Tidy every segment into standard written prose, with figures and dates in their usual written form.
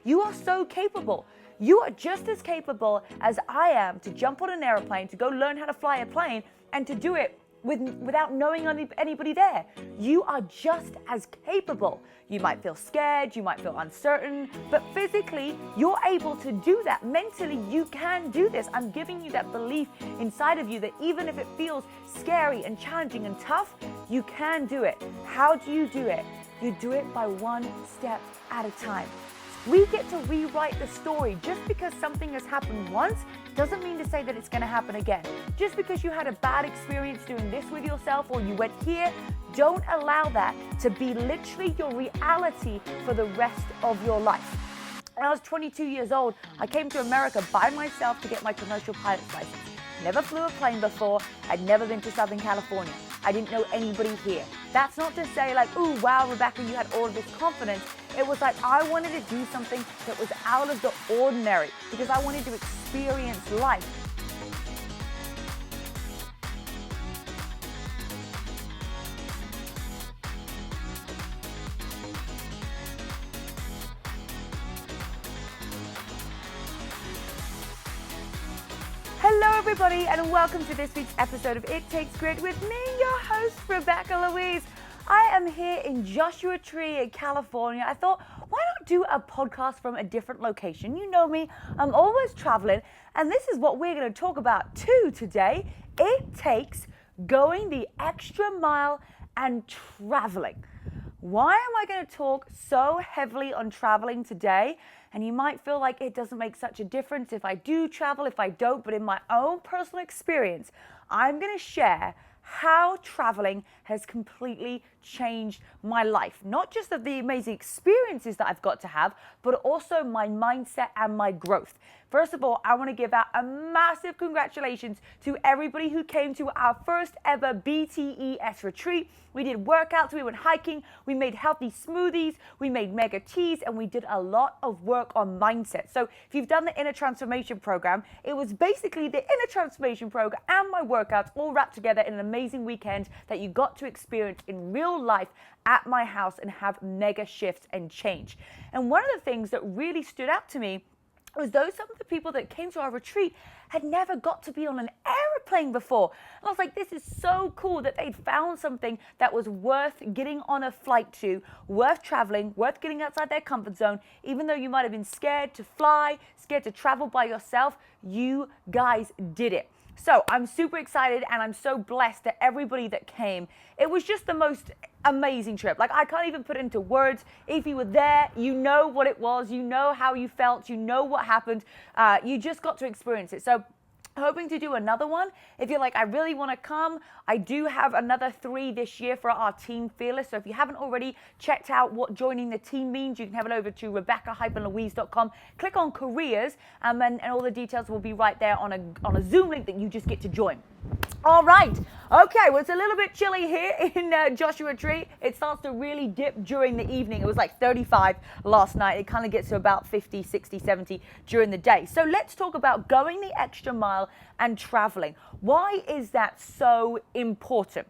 You are so capable. You are just as capable as I am to jump on an airplane, to go learn how to fly a plane, and to do it without knowing anybody there. You are just as capable. You might feel scared, you might feel uncertain, but physically, you're able to do that. Mentally, you can do this. I'm giving you that belief inside of you that even if it feels scary and challenging and tough, you can do it. How do you do it? You do it by one step at a time. We get to rewrite the story. Just because something has happened once doesn't mean to say that it's going to happen again. Just because you had a bad experience doing this with yourself or you went here, don't allow that to be literally your reality for the rest of your life. When I was 22 years old, I came to America by myself to get my commercial pilot's license. Never flew a plane before. I'd never been to Southern California. I didn't know anybody here. That's not to say like, ooh, wow, Rebecca, you had all of this confidence. It was like I wanted to do something that was out of the ordinary because I wanted to experience life. Hello everybody and welcome to this week's episode of It Takes Grit with me, your host, Rebecca Louise. I am here in Joshua Tree, California. I thought, why not do a podcast from a different location? You know me, I'm always traveling, and this is what we're going to talk about too today. It takes going the extra mile and traveling. Why am I going to talk so heavily on traveling today? And you might feel like it doesn't make such a difference if I do travel, if I don't, but in my own personal experience, I'm going to share how traveling has completely changed my life. Not just of the amazing experiences that I've got to have, but also my mindset and my growth. First of all, I want to give out a massive congratulations to everybody who came to our first ever BTES retreat. We did workouts, we went hiking, we made healthy smoothies, we made mega teas, and we did a lot of work on mindset. So if you've done the Inner Transformation Program, it was basically the Inner Transformation Program and my workouts all wrapped together in an amazing weekend that you got to experience in real life at my house and have mega shifts and change. And one of the things that really stood out to me was some of the people that came to our retreat had never got to be on an airplane before. And I was like, this is so cool that they'd found something that was worth getting on a flight to, worth traveling, worth getting outside their comfort zone. Even though you might have been scared to fly, scared to travel by yourself, you guys did it. So I'm super excited and I'm so blessed to everybody that came. It was just the most amazing trip. Like I can't even put it into words. If you were there, you know what it was, you know how you felt, you know what happened. You just got to experience it. So hoping to do another one. If you're like, I really want to come, I do have another 3 this year for our Team Fearless. So if you haven't already checked out what joining the team means, you can have it over to rebecca-louise.com. Click on careers and all the details will be right there on a Zoom link that you just get to join. All right. Okay, well, it's a little bit chilly here in Joshua Tree. It starts to really dip during the evening. It was like 35 last night. It kind of gets to about 50, 60, 70 during the day. So let's talk about going the extra mile and traveling. Why is that so important?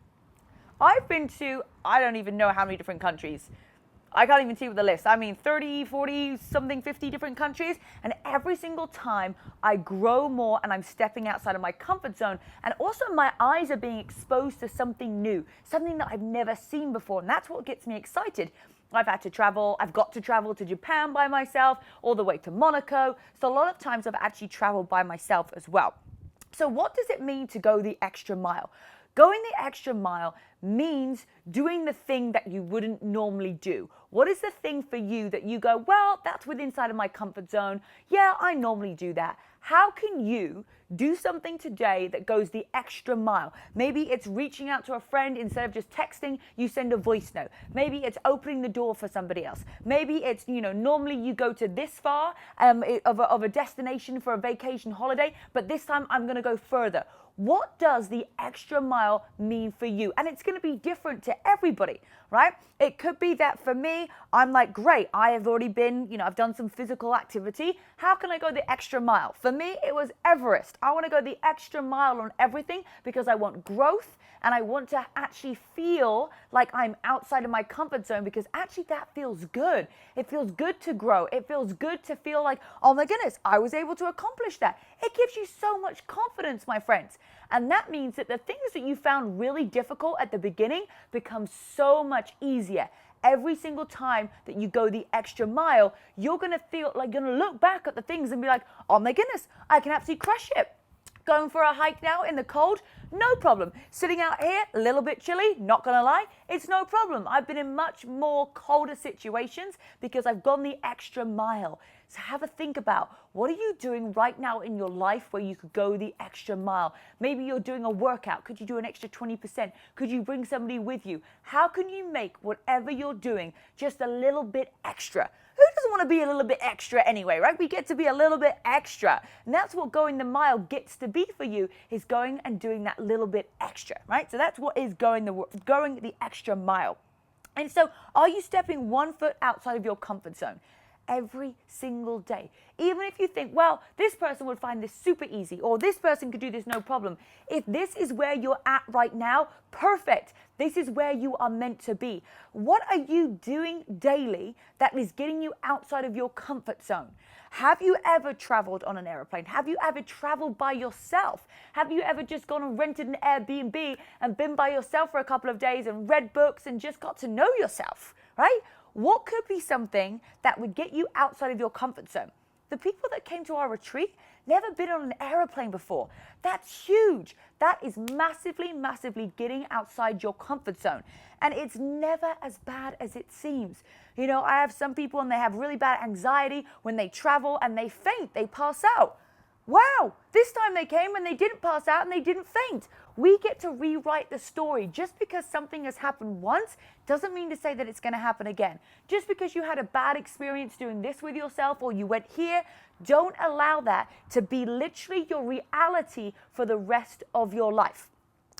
I've been to, I don't even know how many different countries. I can't even see with the list. I mean, 30, 40, something, 50 different countries. And every single time I grow more and I'm stepping outside of my comfort zone. And also my eyes are being exposed to something new, something that I've never seen before. And that's what gets me excited. I've got to travel to Japan by myself, all the way to Monaco. So a lot of times I've actually traveled by myself as well. So what does it mean to go the extra mile? Going the extra mile means doing the thing that you wouldn't normally do. What is the thing for you that you go, well, that's within inside of my comfort zone. Yeah, I normally do that. How can you do something today that goes the extra mile? Maybe it's reaching out to a friend instead of just texting, you send a voice note. Maybe it's opening the door for somebody else. Maybe it's, normally you go to this far of a destination for a vacation holiday, but this time I'm going to go further. What does the extra mile mean for you? And it's going to be different to everybody. right? It could be that for me, I'm like, great, I have already been, I've done some physical activity. How can I go the extra mile? For me, it was Everest. I want to go the extra mile on everything because I want growth and I want to actually feel like I'm outside of my comfort zone, because actually that feels good. It feels good to grow. It feels good to feel like, oh my goodness, I was able to accomplish that. It gives you so much confidence, my friends. And that means that the things that you found really difficult at the beginning become so much easier. Every single time that you go the extra mile, you're going to feel like you're going to look back at the things and be like, oh my goodness, I can absolutely crush it. Going for a hike now in the cold, no problem. Sitting out here, a little bit chilly, not gonna lie, it's no problem. I've been in much more colder situations because I've gone the extra mile. So have a think about, what are you doing right now in your life where you could go the extra mile? Maybe you're doing a workout. Could you do an extra 20%? Could you bring somebody with you? How can you make whatever you're doing just a little bit extra? Who doesn't want to be a little bit extra anyway, right? We get to be a little bit extra. And that's what going the mile gets to be for you, is going and doing that little bit extra, right? So that's what is going the extra mile. And so are you stepping 1 foot outside of your comfort zone? Every single day. Even if you think, well, this person would find this super easy, or this person could do this no problem. If this is where you're at right now, perfect. This is where you are meant to be. What are you doing daily that is getting you outside of your comfort zone? Have you ever traveled on an airplane? Have you ever traveled by yourself? Have you ever just gone and rented an Airbnb and been by yourself for a couple of days and read books and just got to know yourself, right? What could be something that would get you outside of your comfort zone? The people that came to our retreat never been on an airplane before. That's huge. That is massively, massively getting outside your comfort zone. And it's never as bad as it seems. I have some people and they have really bad anxiety when they travel and they faint, they pass out. Wow, this time they came and they didn't pass out and they didn't faint. We get to rewrite the story. Just because something has happened once doesn't mean to say that it's going to happen again. Just because you had a bad experience doing this with yourself, or you went here, don't allow that to be literally your reality for the rest of your life.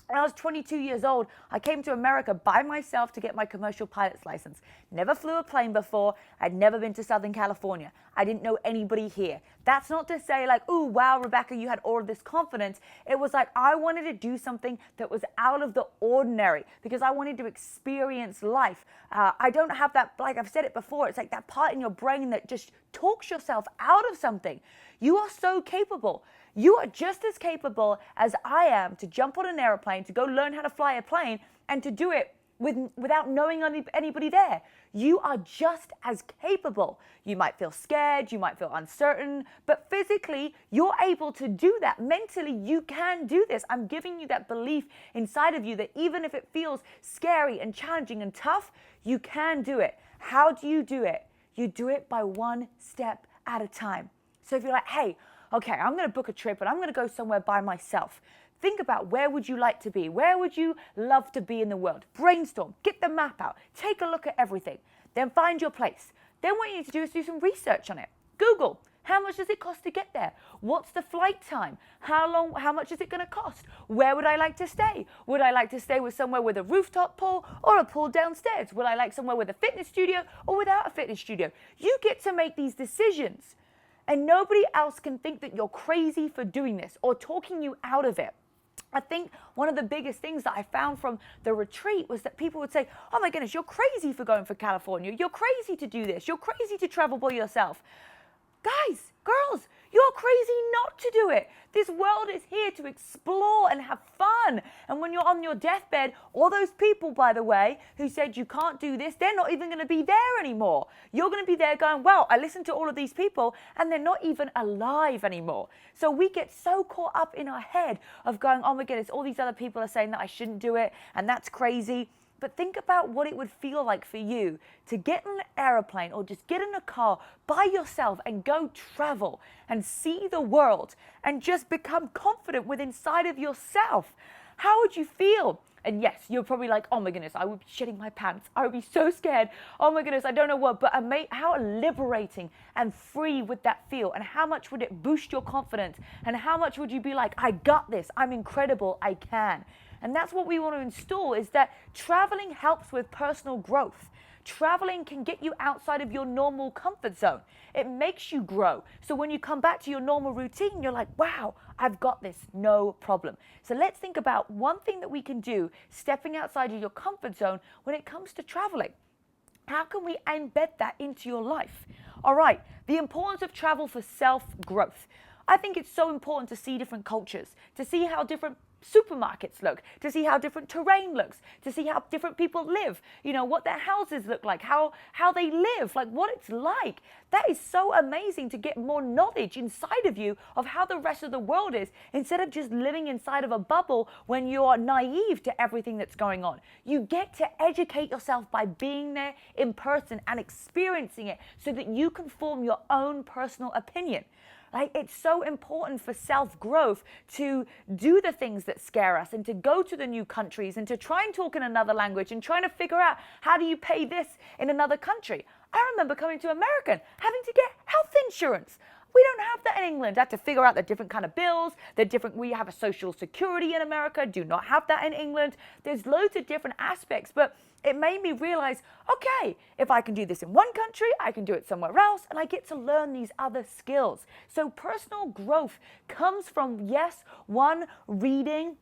When I was 22 years old, I came to America by myself to get my commercial pilot's license. Never flew a plane before. I'd never been to Southern California. I didn't know anybody here. That's not to say like, ooh, wow, Rebecca, you had all of this confidence. It was like I wanted to do something that was out of the ordinary because I wanted to experience life. I don't have that, like I've said it before, it's like that part in your brain that just talks yourself out of something. You are so capable. You are just as capable as I am to jump on an airplane, to go learn how to fly a plane, and to do it without knowing anybody there. You are just as capable. You might feel scared, you might feel uncertain, but physically, you're able to do that. Mentally, you can do this. I'm giving you that belief inside of you that even if it feels scary and challenging and tough, you can do it. How do you do it? You do it by one step at a time. So if you're like, hey, okay, I'm going to book a trip and I'm going to go somewhere by myself. Think about, where would you like to be? Where would you love to be in the world? Brainstorm, get the map out, take a look at everything, then find your place. Then what you need to do is do some research on it. Google, how much does it cost to get there? What's the flight time? How much is it going to cost? Where would I like to stay? Would I like to stay with somewhere with a rooftop pool or a pool downstairs? Would I like somewhere with a fitness studio or without a fitness studio? You get to make these decisions. And nobody else can think that you're crazy for doing this or talking you out of it. I think one of the biggest things that I found from the retreat was that people would say, oh my goodness, you're crazy for going for California. You're crazy to do this. You're crazy to travel by yourself. Guys, girls, you're crazy not to do it. This world is here to explore and have fun. And when you're on your deathbed, all those people, by the way, who said you can't do this, they're not even going to be there anymore. You're going to be there going, well, I listened to all of these people and they're not even alive anymore. So we get so caught up in our head of going, oh my goodness, all these other people are saying that I shouldn't do it and that's crazy. But think about what it would feel like for you to get on an airplane or just get in a car by yourself and go travel and see the world and just become confident with inside of yourself. How would you feel? And yes, you're probably like, oh my goodness, I would be shitting my pants. I would be so scared. Oh my goodness, I don't know what, but how liberating and free would that feel? And how much would it boost your confidence? And how much would you be like, I got this, I'm incredible, I can. And that's what we want to install, is that traveling helps with personal growth. Traveling can get you outside of your normal comfort zone. It makes you grow. So when you come back to your normal routine, you're like, wow, I've got this, no problem. So let's think about one thing that we can do, stepping outside of your comfort zone when it comes to traveling. How can we embed that into your life? All right, the importance of travel for self-growth. I think it's so important to see different cultures, to see how different supermarkets look, to see how different terrain looks, to see how different people live, what their houses look like, how they live, like what it's like. That is so amazing to get more knowledge inside of you of how the rest of the world is, instead of just living inside of a bubble when you're naive to everything that's going on. You get to educate yourself by being there in person and experiencing it so that you can form your own personal opinion. Like, it's so important for self-growth to do the things that scare us and to go to the new countries and to try and talk in another language and trying to figure out how do you pay this in another country. I remember coming to America and having to get health insurance. We don't have that in England. I had to figure out the different kind of bills, we have a social security in America, do not have that in England. There's loads of different aspects, but it made me realize, okay, if I can do this in one country, I can do it somewhere else, and I get to learn these other skills. So personal growth comes from, yes, one, reading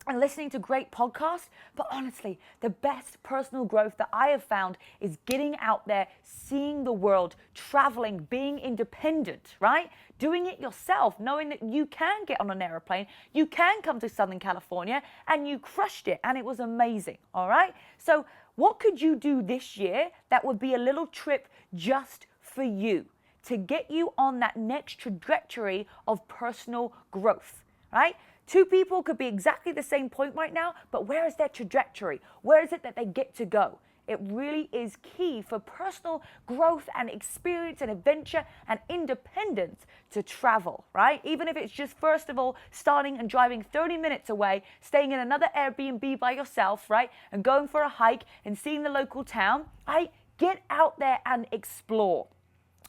and listening to great podcasts, but honestly, the best personal growth that I have found is getting out there, seeing the world, traveling, being independent, right? Doing it yourself, knowing that you can get on an airplane, you can come to Southern California, and you crushed it, and it was amazing, all right? So what could you do this year that would be a little trip just for you to get you on that next trajectory of personal growth, right? Two people could be exactly the same point right now, but where is their trajectory? Where is it that they get to go? It really is key for personal growth and experience and adventure and independence to travel, right? Even if it's just, first of all, starting and driving 30 minutes away, staying in another Airbnb by yourself, right? And going for a hike and seeing the local town, right? Get out there and explore.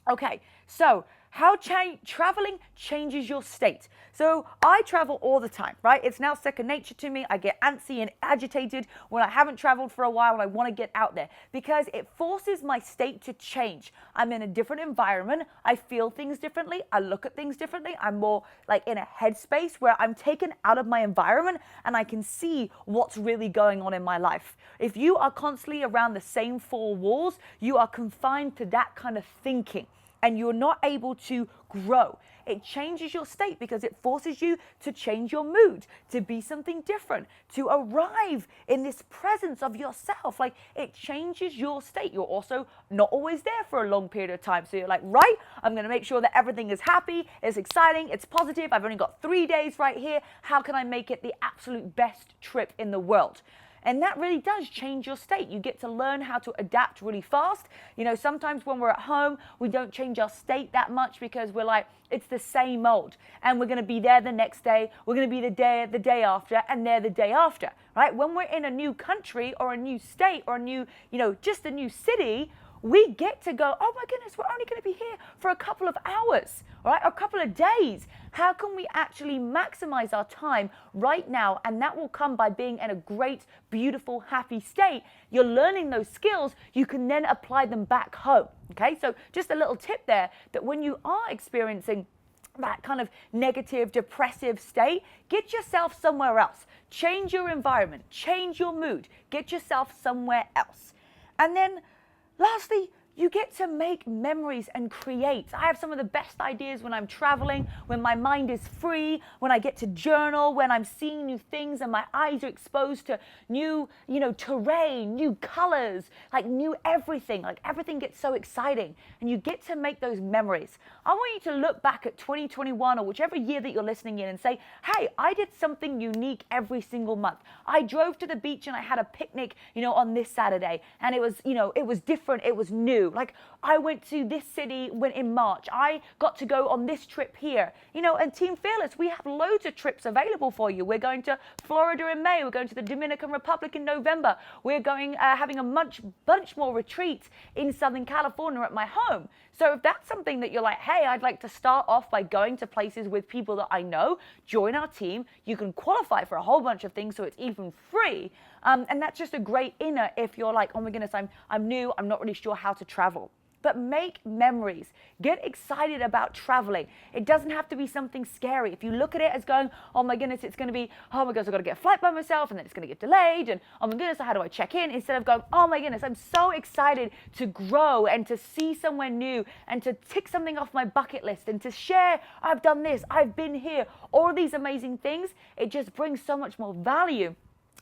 Okay, so how traveling changes your state. So I travel all the time, right? It's now second nature to me. I get antsy and agitated when I haven't traveled for a while and I want to get out there because it forces my state to change. I'm in a different environment. I feel things differently. I look at things differently. I'm more like in a headspace where I'm taken out of my environment and I can see what's really going on in my life. If you are constantly around the same four walls, you are confined to that kind of thinking, and you're not able to grow. It changes your state because it forces you to change your mood, to be something different, to arrive in this presence of yourself. Like, it changes your state. You're also not always there for a long period of time. So you're like, right, I'm going to make sure that everything is happy, it's exciting, it's positive. I've only got 3 days right here. How can I make it the absolute best trip in the world? And that really does change your state. You get to learn how to adapt really fast. Sometimes when we're at home, we don't change our state that much because we're like, it's the same old. And we're going to be there the next day. We're going to be the day after, and there the day after, right? When we're in a new country or a new state or a new, just a new city, we get to go, oh my goodness, we're only going to be here for a couple of hours, right? A couple of days. How can we actually maximize our time right now? And that will come by being in a great, beautiful, happy state. You're learning those skills. You can then apply them back home. Okay, so just a little tip there, that when you are experiencing that kind of negative, depressive state, get yourself somewhere else. Change your environment, change your mood, get yourself somewhere else. And then lastly, you get to make memories and create. I have some of the best ideas when I'm traveling, when my mind is free, when I get to journal, when I'm seeing new things and my eyes are exposed to new, terrain, new colors, like new everything. Like everything gets so exciting and you get to make those memories. I want you to look back at 2021 or whichever year that you're listening in and say, hey, I did something unique every single month. I drove to the beach and I had a picnic, on this Saturday, and it was, it was different, it was new. do. Like, I went to this city when in March. I got to go on this trip here. You know, and Team Fearless, we have loads of trips available for you. We're going to Florida in May. We're going to the Dominican Republic in November. We're going having a bunch more retreats in Southern California at my home. So if that's something that you're like, hey, I'd like to start off by going to places with people that I know, join our team. You can qualify for a whole bunch of things, so it's even free. And that's just a great inner if you're like, oh my goodness, I'm new, I'm not really sure how to travel. But make memories. Get excited about traveling. It doesn't have to be something scary. If you look at it as going, oh my goodness, it's going to be, oh my goodness, I've got to get a flight by myself and then it's going to get delayed. And oh my goodness, how do I check in? Instead of going, oh my goodness, I'm so excited to grow and to see somewhere new and to tick something off my bucket list and to share, I've done this, I've been here, all these amazing things. It just brings so much more value.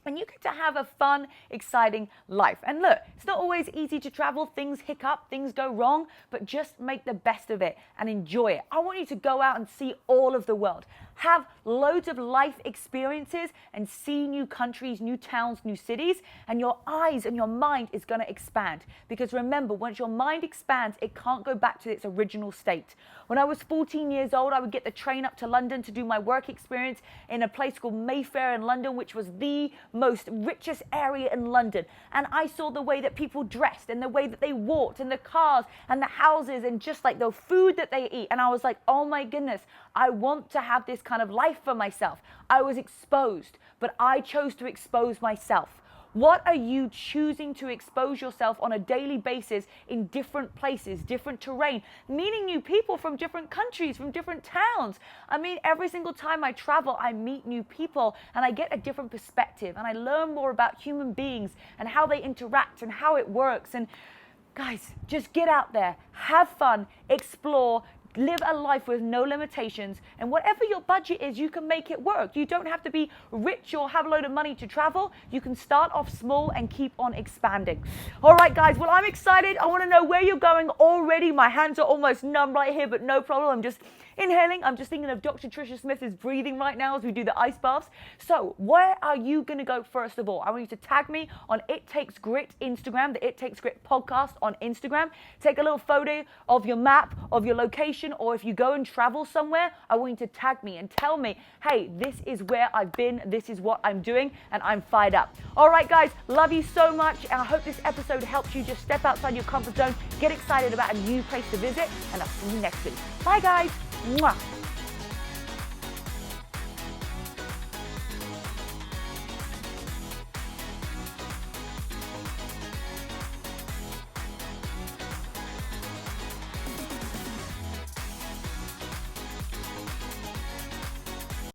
And you get to have a fun, exciting life. And look, it's not always easy to travel. Things hiccup, things go wrong, but just make the best of it and enjoy it. I want you to go out and see all of the world. Have loads of life experiences and see new countries, new towns, new cities, and your eyes and your mind is going to expand. Because remember, once your mind expands, it can't go back to its original state. When I was 14 years old, I would get the train up to London to do my work experience in a place called Mayfair in London, which was the most richest area in London. And I saw the way that people dressed and the way that they walked and the cars and the houses and just like the food that they eat. And I was like, oh my goodness, I want to have this kind of life for myself. I was exposed, but I chose to expose myself. What are you choosing to expose yourself on a daily basis in different places, different terrain, meeting new people from different countries, from different towns? I mean, every single time I travel, I meet new people and I get a different perspective and I learn more about human beings and how they interact and how it works. And guys, just get out there, have fun, explore, live a life with no limitations, and whatever your budget is, you can make it work. You don't have to be rich or have a load of money to travel. You can start off small and keep on expanding. All right, guys, well, I'm excited. I want to know where you're going already. My hands are almost numb right here, but no problem. I'm just inhaling. I'm just thinking of Dr. Tricia Smith's breathing right now as we do the ice baths. So where are you going to go first of all? I want you to tag me on It Takes Grit Instagram, the It Takes Grit podcast on Instagram. Take a little photo of your map, of your location, or if you go and travel somewhere, I want you to tag me and tell me, hey, this is where I've been, this is what I'm doing, and I'm fired up. All right, guys, love you so much, and I hope this episode helps you just step outside your comfort zone, get excited about a new place to visit, and I'll see you next week. Bye, guys. Mwah.